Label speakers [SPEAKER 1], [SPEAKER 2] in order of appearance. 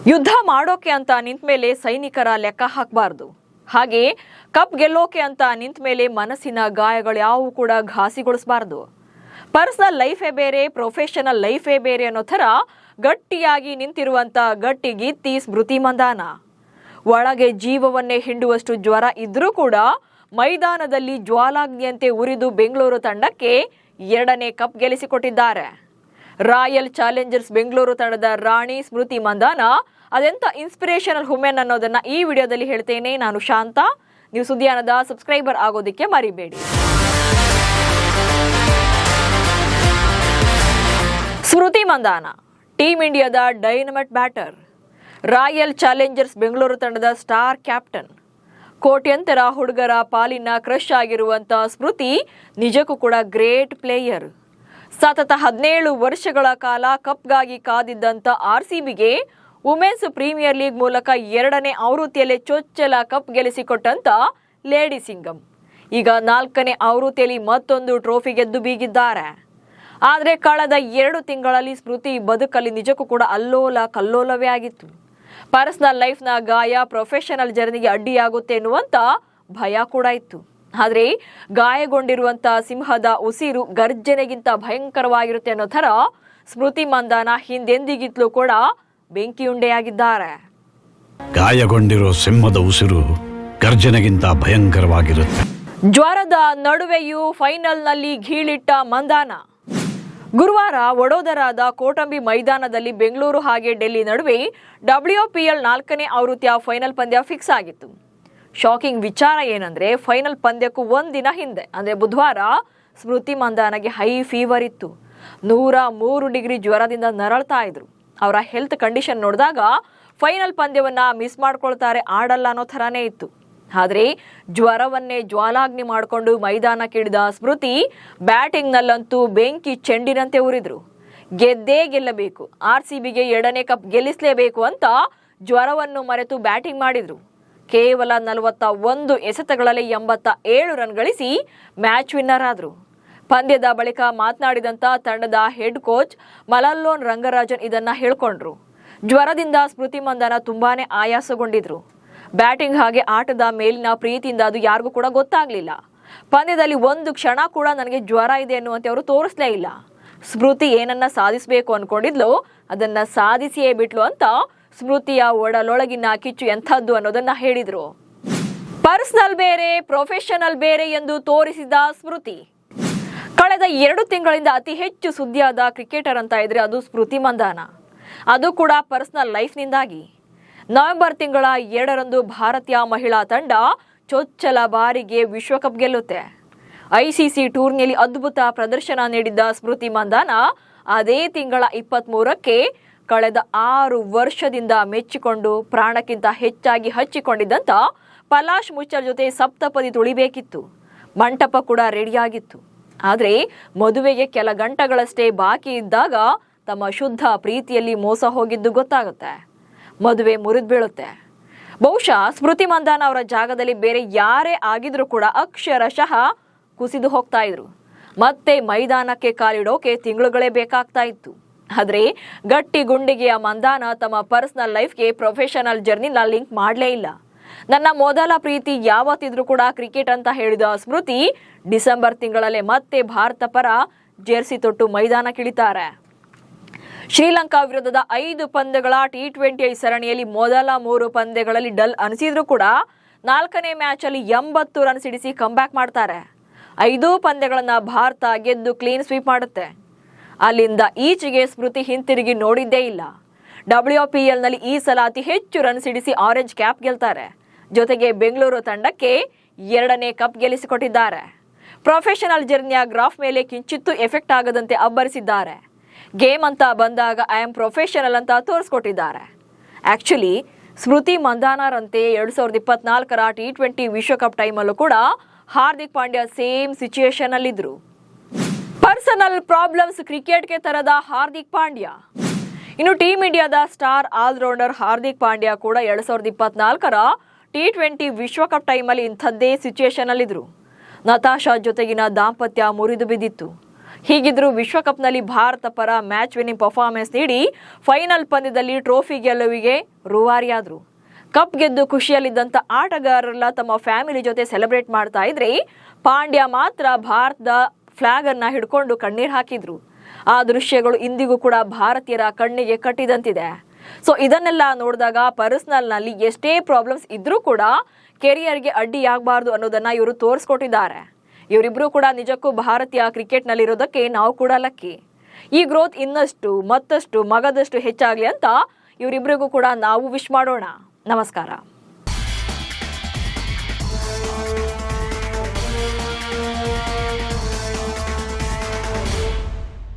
[SPEAKER 1] ಯುದ್ಧ ಮಾಡೋಕೆ ಅಂತ ನಿಂತ ಮೇಲೆ ಸೈನಿಕರ ಲೆಕ್ಕ ಹಾಕಬಾರ್ದು. ಹಾಗೆ ಕಪ್ ಗೆಲ್ಲೋಕೆ ಅಂತ ನಿಂತ ಮೇಲೆ ಮನಸ್ಸಿನ ಗಾಯಗಳು ಯಾವು ಕೂಡ ಘಾಸಿಗೊಳಿಸಬಾರ್ದು. ಪರ್ಸನಲ್ ಲೈಫೇ ಬೇರೆ, ಪ್ರೊಫೆಷನಲ್ ಲೈಫೇ ಬೇರೆ ಅನ್ನೋ ಥರ ಗಟ್ಟಿಯಾಗಿ ನಿಂತಿರುವಂಥ ಗಟ್ಟಿ ಗೀತಿ ಸ್ಮೃತಿ ಮಂದಾನ. ಒಳಗೆ ಜೀವವನ್ನೇ ಹಿಂಡುವಷ್ಟು ಜ್ವರ ಇದ್ರೂ ಕೂಡ ಮೈದಾನದಲ್ಲಿ ಜ್ವಾಲಾಗ್ನಿಯಂತೆ ಉರಿದು ಬೆಂಗಳೂರು ತಂಡಕ್ಕೆ 2ನೇ ಕಪ್ ಗೆಲ್ಲಿಸಿಕೊಟ್ಟಿದ್ದಾರೆ. ರಾಯಲ್ ಚಾಲೆಂಜರ್ಸ್ ಬೆಂಗಳೂರು ತಂಡದ ರಾಣಿ ಸ್ಮೃತಿ ಮಂದಾನ ಅದೆಂತ ಇನ್ಸ್ಪಿರೇಷನಲ್ ವುಮೆನ್ ಅನ್ನೋದನ್ನ ಈ ವಿಡಿಯೋದಲ್ಲಿ ಹೇಳ್ತೇನೆ. ನಾನು ಶಾಂತ. ನೀವು ಸುದ್ದಿಯಾನದ ಸಬ್ಸ್ಕ್ರೈಬರ್ ಆಗೋದಕ್ಕೆ ಮರಿಬೇಡಿ. ಸ್ಮೃತಿ ಮಂದಾನ ಟೀಮ್ ಇಂಡಿಯಾದ dynamite batter, royal Challengers Bengaluru ತಂಡದ ಸ್ಟಾರ್ ಕ್ಯಾಪ್ಟನ್, ಕೋಟ್ಯಂತರ ಹುಡುಗರ ಪಾಲಿನ ಕ್ರಶ್ ಆಗಿರುವಂತ ಸ್ಮೃತಿ ನಿಜಕ್ಕೂ ಕೂಡ ಗ್ರೇಟ್ ಪ್ಲೇಯರ್. ಸತತ 17 ವರ್ಷಗಳ ಕಾಲ ಕಪ್ಗಾಗಿ ಕಾದಿದ್ದಂಥ RCBಗೆ ವುಮೆನ್ಸ್ ಪ್ರೀಮಿಯರ್ ಲೀಗ್ ಮೂಲಕ 2ನೇ ಆವೃತ್ತಿಯಲ್ಲೇ ಚೊಚ್ಚಲ ಕಪ್ ಗೆಲ್ಲಿಸಿಕೊಟ್ಟಂತ ಲೇಡಿ ಸಿಂಗಂ ಈಗ 4ನೇ ಆವೃತ್ತಿಯಲ್ಲಿ ಮತ್ತೊಂದು ಟ್ರೋಫಿ ಗೆದ್ದು ಬೀಗಿದ್ದಾರೆ. ಆದರೆ ಕಳೆದ 2 ತಿಂಗಳಲ್ಲಿ ಸ್ಮೃತಿ ಬದುಕಲ್ಲಿ ನಿಜಕ್ಕೂ ಕೂಡ ಅಲ್ಲೋಲ ಕಲ್ಲೋಲವೇ ಆಗಿತ್ತು. ಪರ್ಸನಲ್ ಲೈಫ್ನ ಗಾಯ ಪ್ರೊಫೆಷನಲ್ ಜರ್ನಿಗೆ ಅಡ್ಡಿಯಾಗುತ್ತೆ ಎನ್ನುವಂತ ಭಯ ಕೂಡ ಇತ್ತು. ಆದರೆ ಗಾಯಗೊಂಡಿರುವಂತ ಸಿಂಹದ ಉಸಿರು ಗರ್ಜನೆಗಿಂತ ಭಯಂಕರವಾಗಿರುತ್ತೆ ಅನ್ನೋ ಥರ ಸ್ಮೃತಿ ಮಂದಾನ ಹಿಂದೆಂದಿಗಿತ್ಲೂ ಕೂಡ ಬೆಂಕಿಯುಂಡೆಯಾಗಿದ್ದಾರೆ.
[SPEAKER 2] ಗಾಯಗೊಂಡಿರೋ ಸಿಂಹದ ಉಸಿರು ಗರ್ಜನೆಗಿಂತ ಭಯಂಕರವಾಗಿರುತ್ತೆ.
[SPEAKER 1] ಜ್ವರದ ನಡುವೆಯೂ ಫೈನಲ್ನಲ್ಲಿ ಘೀಳಿಟ್ಟ ಮಂದಾನ. ಗುರುವಾರ ವಡೋದರಾದ ಕೋಟಂಬಿ ಮೈದಾನದಲ್ಲಿ ಬೆಂಗಳೂರು ಹಾಗೆ ಡೆಲ್ಲಿ ನಡುವೆ WPL 4ನೇ ಆವೃತ್ತಿಯ ಫೈನಲ್ ಪಂದ್ಯ ಫಿಕ್ಸ್ ಆಗಿತ್ತು. ಶಾಕಿಂಗ್ ವಿಚಾರ ಏನಂದ್ರೆ ಫೈನಲ್ ಪಂದ್ಯಕ್ಕೂ ಒಂದಿನ ಹಿಂದೆ ಅಂದ್ರೆ ಬುಧವಾರ ಸ್ಮೃತಿ ಮಂದಾನಗೆ ಹೈ ಫೀವರ್ ಇತ್ತು. 103 ಡಿಗ್ರಿ ಜ್ವರದಿಂದ ನರಳ್ತಾ ಇದ್ರು. ಅವರ ಹೆಲ್ತ್ ಕಂಡೀಷನ್ ನೋಡಿದಾಗ ಫೈನಲ್ ಪಂದ್ಯವನ್ನ ಮಿಸ್ ಮಾಡ್ಕೊಳ್ತಾರೆ, ಆಡಲ್ಲ ಅನ್ನೋ ಥರಾನೇ ಇತ್ತು. ಆದರೆ ಜ್ವರವನ್ನೇ ಜ್ವಾಲಾಗ್ನಿ ಮಾಡಿಕೊಂಡು ಮೈದಾನಕ್ಕಿಳಿದ ಸ್ಮೃತಿ ಬ್ಯಾಟಿಂಗ್ನಲ್ಲಂತೂ ಬೆಂಕಿ ಚೆಂಡಿನಂತೆ ಉರಿದ್ರು. ಗೆದ್ದೇ ಗೆಲ್ಲಬೇಕು, RCBಗೆ 2ನೇ ಕಪ್ ಗೆಲ್ಲಿಸಲೇಬೇಕು ಅಂತ ಜ್ವರವನ್ನು ಮರೆತು ಬ್ಯಾಟಿಂಗ್ ಮಾಡಿದ್ರು. ಕೇವಲ 41 ಎಸೆತಗಳಲ್ಲಿ 87 ರನ್ ಗಳಿಸಿ ಮ್ಯಾಚ್ ವಿನ್ನರ್ ಆದ್ರು. ಪಂದ್ಯದ ಬಳಿಕ ಮಾತನಾಡಿದಂತ ತಂಡದ ಹೆಡ್ ಕೋಚ್ ಮಲಲ್ಲೋನ್ ರಂಗರಾಜನ್ ಇದನ್ನ ಹೇಳ್ಕೊಂಡ್ರು. ಜ್ವರದಿಂದ ಸ್ಮೃತಿ ಮಂದಾನ ತುಂಬಾನೇ ಆಯಾಸಗೊಂಡಿದ್ರು. ಬ್ಯಾಟಿಂಗ್ ಹಾಗೆ ಆಟದ ಮೇಲಿನ ಪ್ರೀತಿಯಿಂದ ಅದು ಯಾರಿಗೂ ಕೂಡ ಗೊತ್ತಾಗ್ಲಿಲ್ಲ. ಪಂದ್ಯದಲ್ಲಿ ಒಂದು ಕ್ಷಣ ಕೂಡ ನನಗೆ ಜ್ವರ ಇದೆ ಅನ್ನುವಂತೆ ಅವರು ತೋರಿಸ್ಲೇ ಇಲ್ಲ. ಸ್ಮೃತಿ ಏನನ್ನ ಸಾಧಿಸಬೇಕು ಅನ್ಕೊಂಡಿದ್ಲು ಅದನ್ನ ಸಾಧಿಸಿಯೇ ಬಿಟ್ಲು ಅಂತ ಸ್ಮೃತಿಯ ಒಡಲೊಳಗಿನ ಕಿಚ್ಚು ಎಂಥದ್ದು ಅನ್ನೋದನ್ನ ಹೇಳಿದ್ರು. ಪರ್ಸನಲ್ ಬೇರೆ, ಪ್ರೊಫೆಷನಲ್ ಬೇರೆ ಎಂದು ತೋರಿಸಿದ ಸ್ಮೃತಿ. ಕಳೆದ 2 ತಿಂಗಳಿಂದ ಅತಿ ಹೆಚ್ಚು ಸುದ್ದಿಯಾದ ಕ್ರಿಕೆಟರ್ ಅಂತ ಇದ್ರೆ ಅದು ಸ್ಮೃತಿ ಮಂದಾನ. ಅದು ಕೂಡ ಪರ್ಸನಲ್ ಲೈಫ್ನಿಂದಾಗಿ. ನವೆಂಬರ್ ತಿಂಗಳ 2ರಂದು ಭಾರತೀಯ ಮಹಿಳಾ ತಂಡ ಚೊಚ್ಚಲ ಬಾರಿಗೆ ವಿಶ್ವಕಪ್ ಗೆಲ್ಲುತ್ತೆ. ICC ಟೂರ್ನಿಯಲ್ಲಿ ಅದ್ಭುತ ಪ್ರದರ್ಶನ ನೀಡಿದ್ದ ಸ್ಮೃತಿ ಮಂದಾನ ಅದೇ ತಿಂಗಳ 23ಕ್ಕೆ ಕಳೆದ 6 ವರ್ಷದಿಂದ ಮೆಚ್ಚಿಕೊಂಡು ಪ್ರಾಣಕ್ಕಿಂತ ಹೆಚ್ಚಾಗಿ ಹಚ್ಚಿಕೊಂಡಿದ್ದಂಥ ಪಲಾಶ್ ಮುಚ್ಚಲ್ ಜೊತೆ ಸಪ್ತಪದಿ ತುಳಿಬೇಕಿತ್ತು. ಮಂಟಪ ಕೂಡ ರೆಡಿಯಾಗಿತ್ತು. ಆದರೆ ಮದುವೆಗೆ ಕೆಲ ಗಂಟೆಗಳಷ್ಟೇ ಬಾಕಿ ಇದ್ದಾಗ ತಮ್ಮ ಶುದ್ಧ ಪ್ರೀತಿಯಲ್ಲಿ ಮೋಸ ಹೋಗಿದ್ದು ಗೊತ್ತಾಗುತ್ತೆ. ಮದುವೆ ಮುರಿದು ಬೀಳುತ್ತೆ. ಬಹುಶಃ ಸ್ಮೃತಿ ಮಂದಾನ ಅವರ ಜಾಗದಲ್ಲಿ ಬೇರೆ ಯಾರೇ ಆಗಿದ್ರೂ ಕೂಡ ಅಕ್ಷರಶಃ ಕುಸಿದು ಹೋಗ್ತಾ ಇದ್ರು. ಮತ್ತೆ ಮೈದಾನಕ್ಕೆ ಕಾಲಿಡೋಕೆ ತಿಂಗಳುಗಳೇ ಬೇಕಾಗ್ತಾ ಇತ್ತು. ಆದರೆ ಗಟ್ಟಿ ಗುಂಡಿಗೆಯ ಮಂದಾನ ತಮ್ಮ ಪರ್ಸನಲ್ ಲೈಫ್ಗೆ ಪ್ರೊಫೆಷನಲ್ ಜರ್ನಿನ ಲಿಂಕ್ ಮಾಡಲೇ ಇಲ್ಲ. ನನ್ನ ಮೊದಲ ಪ್ರೀತಿ ಯಾವತ್ತಿದ್ರೂ ಕೂಡ ಕ್ರಿಕೆಟ್ ಅಂತ ಹೇಳಿದ ಸ್ಮೃತಿ ಡಿಸೆಂಬರ್ ತಿಂಗಳಲ್ಲೇ ಮತ್ತೆ ಭಾರತ ಪರ ಜೆರ್ಸಿ ತೊಟ್ಟು ಮೈದಾನಕ್ಕಿಳಿತಾರೆ. ಶ್ರೀಲಂಕಾ ವಿರುದ್ಧದ 5 ಪಂದ್ಯಗಳ T20 ಸರಣಿಯಲ್ಲಿ ಮೊದಲ 3 ಪಂದ್ಯಗಳಲ್ಲಿ ಡಲ್ ಅನಿಸಿದ್ರು ಕೂಡ 4ನೇ ಮ್ಯಾಚ್ ಅಲ್ಲಿ 80 ರನ್ ಸಿಡಿಸಿ ಕಂಬ್ಯಾಕ್ ಮಾಡ್ತಾರೆ. 5 ಪಂದ್ಯಗಳನ್ನ ಭಾರತ ಗೆದ್ದು ಕ್ಲೀನ್ ಸ್ವೀಪ್ ಮಾಡುತ್ತೆ. ಅಲ್ಲಿಂದ ಈಚೆಗೆ ಸ್ಮೃತಿ ಹಿಂತಿರುಗಿ ನೋಡಿದ್ದೇ ಇಲ್ಲ. WPL ನಲ್ಲಿ ಈ ಸಲ ಅತಿ ಹೆಚ್ಚು ರನ್ ಸಿಡಿಸಿ ಆರೆಂಜ್ ಕ್ಯಾಪ್ ಗೆಲ್ತಾರೆ. ಜೊತೆಗೆ ಬೆಂಗಳೂರು ತಂಡಕ್ಕೆ 2ನೇ ಕಪ್ ಗೆಲ್ಲಿಸಿಕೊಟ್ಟಿದ್ದಾರೆ. ಪ್ರೊಫೆಷನಲ್ ಜರ್ನಿಯ ಗ್ರಾಫ್ ಮೇಲೆ ಕಿಂಚಿತ್ತೂ ಎಫೆಕ್ಟ್ ಆಗದಂತೆ ಅಬ್ಬರಿಸಿದ್ದಾರೆ. ಗೇಮ್ ಅಂತ ಬಂದಾಗ ಐ ಆಮ್ ಪ್ರೊಫೆಷನಲ್ ಅಂತ ತೋರಿಸ್ಕೊಟ್ಟಿದ್ದಾರೆ. ಆಕ್ಚುಲಿ ಸ್ಮೃತಿ ಮಂದಾನರಂತೆ 2024ರ T20 ವಿಶ್ವಕಪ್ ಟೈಮಲ್ಲೂ ಕೂಡ ಹಾರ್ದಿಕ್ ಪಾಂಡ್ಯ ಸೇಮ್ ಸಿಚುಯೇಷನ್ ಅಲ್ಲಿದ್ರು. ಪರ್ಸನಲ್ ಪ್ರಾಬ್ಲಮ್ಸ್ ಕ್ರಿಕೆಟ್ಗೆ ತರದ ಹಾರ್ದಿಕ್ ಪಾಂಡ್ಯ. ಇನ್ನು ಟೀಮ್ ಇಂಡಿಯಾದ ಸ್ಟಾರ್ ಆಲ್ರೌಂಡರ್ ಹಾರ್ದಿಕ್ ಪಾಂಡ್ಯ ಕೂಡ 2024ರ T20 ವಿಶ್ವಕಪ್ ಟೈಮಲ್ಲಿ ಇಂಥದ್ದೇ ಸಿಚುಯೇಷನ್ ಅಲ್ಲಿದ್ರು. ನತಾಶಾ ಜೊತೆಗಿನ ದಾಂಪತ್ಯ ಮುರಿದು ಬಿದ್ದಿತ್ತು. ಹೀಗಿದ್ರೂ ವಿಶ್ವಕಪ್ನಲ್ಲಿ ಭಾರತ ಪರ ಮ್ಯಾಚ್ ವಿನ್ನಿಂಗ್ ಪರ್ಫಾರ್ಮೆನ್ಸ್ ನೀಡಿ ಫೈನಲ್ ಪಂದ್ಯದಲ್ಲಿ ಟ್ರೋಫಿ ಗೆಲುವಿಗೆ ರೂವಾರಿಯಾದ್ರು. ಕಪ್ ಗೆದ್ದು ಖುಷಿಯಲ್ಲಿದ್ದಂಥ ಆಟಗಾರರೆಲ್ಲ ತಮ್ಮ ಫ್ಯಾಮಿಲಿ ಜೊತೆ ಸೆಲೆಬ್ರೇಟ್ ಮಾಡ್ತಾ ಇದ್ರೆ, ಪಾಂಡ್ಯ ಮಾತ್ರ ಭಾರತದ ಫ್ಲಾಗ್ ಅನ್ನ ಹಿಡ್ಕೊಂಡು ಕಣ್ಣೀರು ಹಾಕಿದ್ರು. ಆ ದೃಶ್ಯಗಳು ಇಂದಿಗೂ ಕೂಡ ಭಾರತೀಯರ ಕಣ್ಣಿಗೆ ಕಟ್ಟಿದಂತಿದೆ. ಸೊ ಇದನ್ನೆಲ್ಲ ನೋಡಿದಾಗ ಪರ್ಸನಲ್ ನಲ್ಲಿ ಎಷ್ಟೇ ಪ್ರಾಬ್ಲಮ್ಸ್ ಇದ್ರೂ ಕೂಡ ಕೆರಿಯರ್ಗೆ ಅಡ್ಡಿಯಾಗಬಾರ್ದು ಅನ್ನೋದನ್ನ ಇವರು ತೋರಿಸ್ಕೊಟ್ಟಿದ್ದಾರೆ. ಇವರಿಬ್ರು ಕೂಡ ನಿಜಕ್ಕೂ ಭಾರತೀಯ ಕ್ರಿಕೆಟ್ ನಲ್ಲಿ ಇರೋದಕ್ಕೆ ನಾವು ಕೂಡ ಲಕ್ಕಿ. ಈ ಗ್ರೋತ್ ಇನ್ನಷ್ಟು ಮತ್ತಷ್ಟು ಮಗದಷ್ಟು ಹೆಚ್ಚಾಗ್ಲಿ ಅಂತ ಇವರಿಬ್ರಿಗೂ ಕೂಡ ನಾವು ವಿಶ್ ಮಾಡೋಣ. ನಮಸ್ಕಾರ.